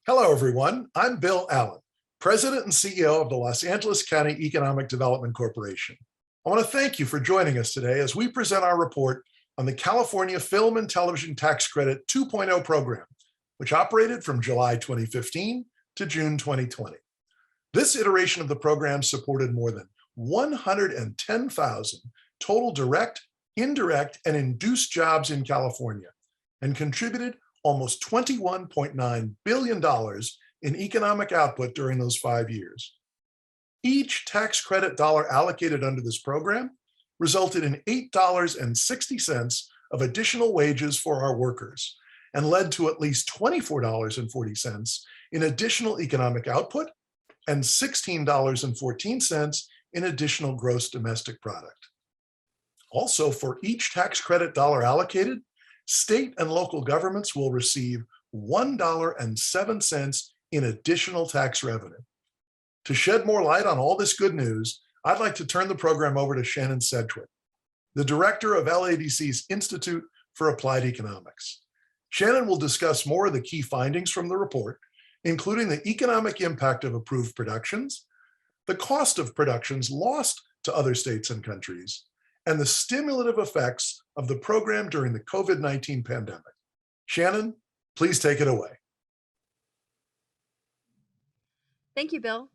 Hello, everyone. I'm Bill Allen, President and CEO of the Los Angeles County Economic Development Corporation. I want to thank you for joining us today as we present our report on the California Film and Television Tax Credit 2.0 program, which operated from July 2015 to June 2020. This iteration of the program supported more than 110,000 total direct, indirect, and induced jobs in California and contributed almost $21.9 billion in economic output during those 5 years. Each tax credit dollar allocated under this program resulted in $8.60 of additional wages for our workers and led to at least $24.40 in additional economic output and $16.14 in additional gross domestic product. Also, for each tax credit dollar allocated, state and local governments will receive $1.07 in additional tax revenue. To shed more light on all this good news, I'd like to turn the program over to Shannon Sedgwick, the director of LADC's Institute for Applied Economics. Shannon will discuss more of the key findings from the report, including the economic impact of approved productions, the cost of productions lost to other states and countries, and the stimulative effects of the program during the COVID-19 pandemic. Shannon, please take it away. Thank you, Bill.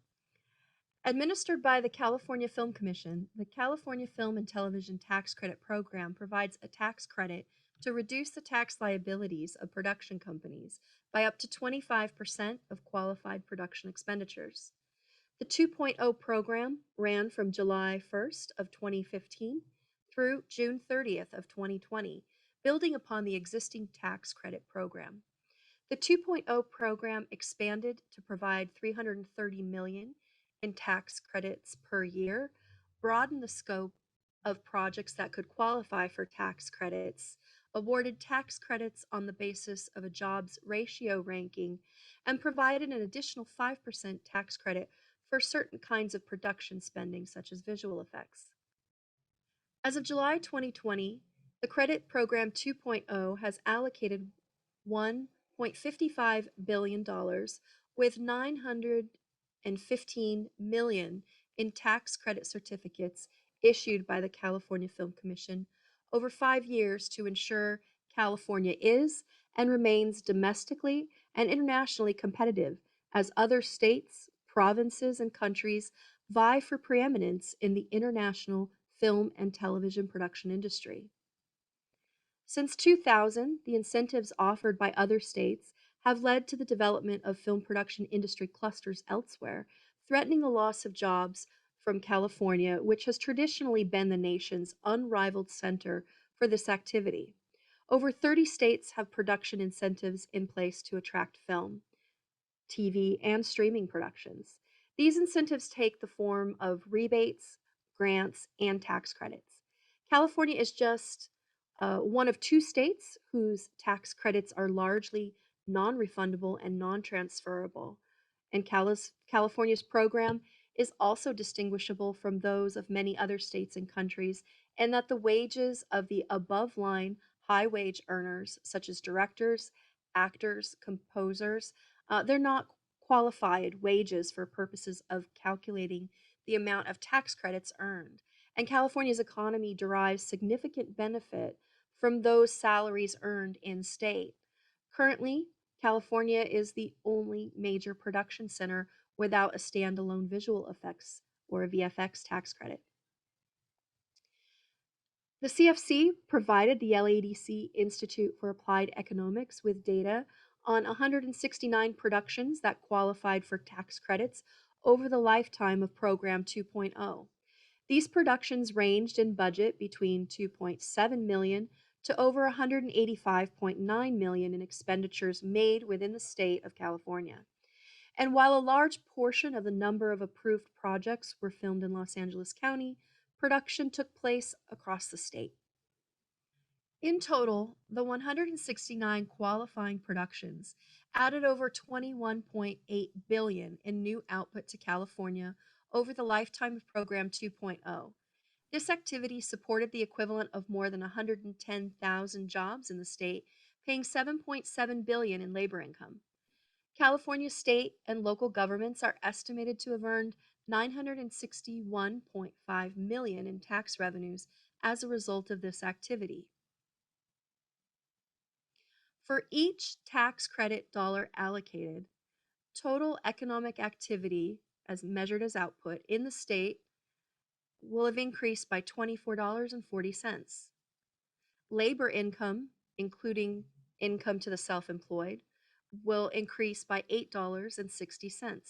Administered by the California Film Commission, the California Film and Television Tax Credit Program provides a tax credit to reduce the tax liabilities of production companies by up to 25% of qualified production expenditures. The 2.0 program ran from July 1st of 2015 through June 30th of 2020, building upon the existing tax credit program. The 2.0 program expanded to provide $330 million in tax credits per year, broadened the scope of projects that could qualify for tax credits, awarded tax credits on the basis of a jobs ratio ranking, and provided an additional 5% tax credit for certain kinds of production spending, such as visual effects. As of July 2020, the Credit Program 2.0 has allocated $1.55 billion with $915 million in tax credit certificates issued by the California Film Commission over 5 years to ensure California is and remains domestically and internationally competitive as other states, provinces, and countries vie for preeminence in the international film and television production industry. Since 2000, the incentives offered by other states have led to the development of film production industry clusters elsewhere, threatening the loss of jobs from California, which has traditionally been the nation's unrivaled center for this activity. Over 30 states have production incentives in place to attract film, TV, and streaming productions. These incentives take the form of rebates, grants, and tax credits. California is just one of 2 states whose tax credits are largely non-refundable and non-transferable. And California's program is also distinguishable from those of many other states and countries, in that the wages of the above-line high-wage earners, such as directors, actors, composers, they're not qualified wages for purposes of calculating the amount of tax credits earned. And California's economy derives significant benefit from those salaries earned in state. Currently, California is the only major production center without a standalone visual effects or a VFX tax credit. The CFC provided the LADC Institute for Applied Economics with data on 169 productions that qualified for tax credits over the lifetime of Program 2.0. These productions ranged in budget between $2.7 million to over $185.9 million in expenditures made within the state of California. And while a large portion of the number of approved projects were filmed in Los Angeles County, production took place across the state. In total, the 169 qualifying productions added over $21.8 billion in new output to California over the lifetime of Program 2.0. This activity supported the equivalent of more than 110,000 jobs in the state, paying $7.7 billion in labor income. California state and local governments are estimated to have earned 961.5 million in tax revenues as a result of this activity. For each tax credit dollar allocated, total economic activity as measured as output in the state will have increased by $24.40. Labor income, including income to the self-employed, will increase by $8.60.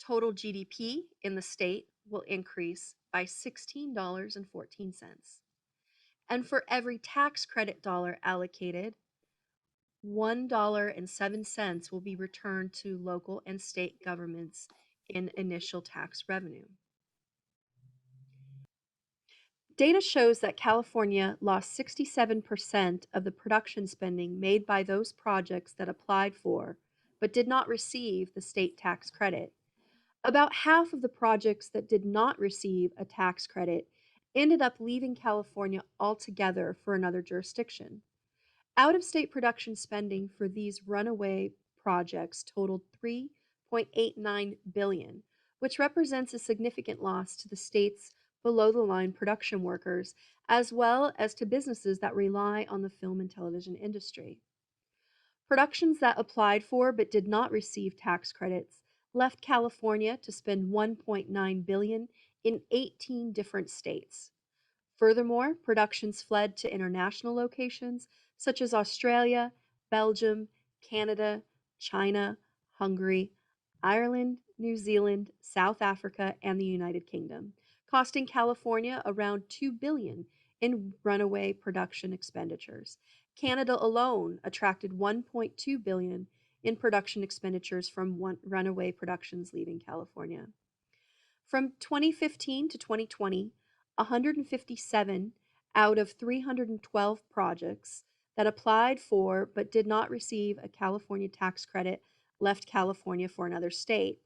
Total GDP in the state will increase by $16.14. And for every tax credit dollar allocated, $1.07 will be returned to local and state governments in initial tax revenue. Data shows that California lost 67% of the production spending made by those projects that applied for but did not receive the state tax credit. About half of the projects that did not receive a tax credit ended up leaving California altogether for another jurisdiction. Out of state production spending for these runaway projects totaled $3.89 billion, which represents a significant loss to the state's below the line production workers, as well as to businesses that rely on the film and television industry. Productions that applied for but did not receive tax credits left California to spend $1.9 billion in 18 different states. Furthermore, productions fled to international locations such as Australia, Belgium, Canada, China, Hungary, Ireland, New Zealand, South Africa, and the United Kingdom, costing California around $2 billion in runaway production expenditures. Canada alone attracted $1.2 billion in production expenditures from runaway productions leaving California. From 2015 to 2020, 157 out of 312 projects that applied for but did not receive a California tax credit left California for another state.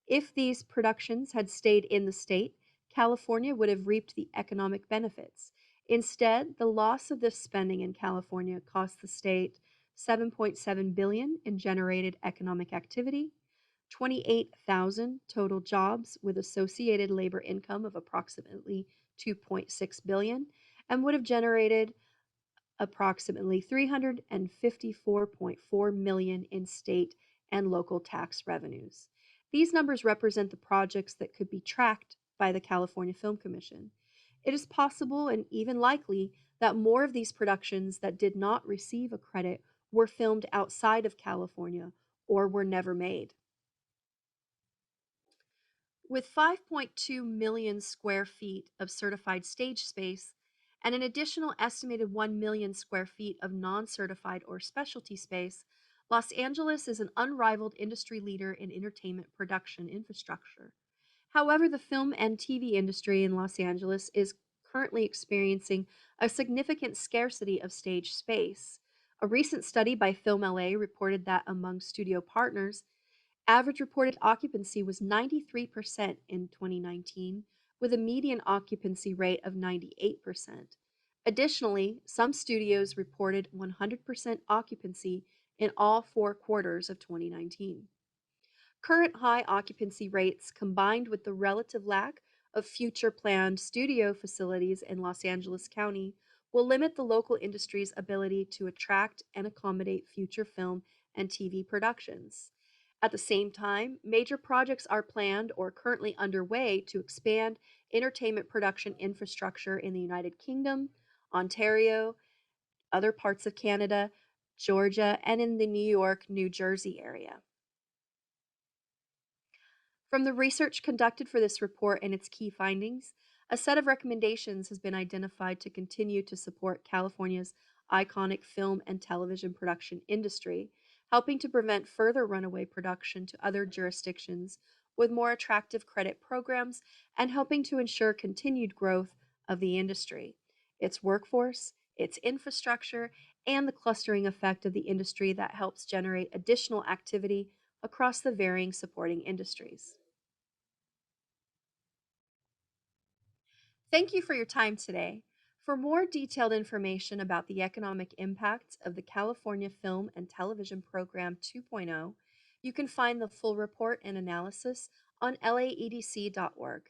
If these productions had stayed in the state, California would have reaped the economic benefits. Instead, the loss of this spending in California cost the state $7.7 billion in generated economic activity, 28,000 total jobs with associated labor income of approximately 2.6 billion, and would have generated approximately 354.4 million in state and local tax revenues. These numbers represent the projects that could be tracked by the California Film Commission. It is possible and even likely that more of these productions that did not receive a credit were filmed outside of California or were never made. With 5.2 million square feet of certified stage space and an additional estimated 1 million square feet of non certified or specialty space, Los Angeles is an unrivaled industry leader in entertainment production infrastructure. However, the film and TV industry in Los Angeles is currently experiencing a significant scarcity of stage space. A recent study by Film LA reported that among studio partners, average reported occupancy was 93% in 2019, with a median occupancy rate of 98%. Additionally, some studios reported 100% occupancy in all 4 quarters of 2019. Current high occupancy rates, combined with the relative lack of future planned studio facilities in Los Angeles County, will limit the local industry's ability to attract and accommodate future film and TV productions. At the same time, major projects are planned or currently underway to expand entertainment production infrastructure in the United Kingdom, Ontario, other parts of Canada, Georgia, and in the New York, New Jersey area. From the research conducted for this report and its key findings, a set of recommendations has been identified to continue to support California's iconic film and television production industry, helping to prevent further runaway production to other jurisdictions with more attractive credit programs and helping to ensure continued growth of the industry, its workforce, its infrastructure, and the clustering effect of the industry that helps generate additional activity across the varying supporting industries. Thank you for your time today. For more detailed information about the economic impact of the California Film and Television Program 2.0, you can find the full report and analysis on laedc.org.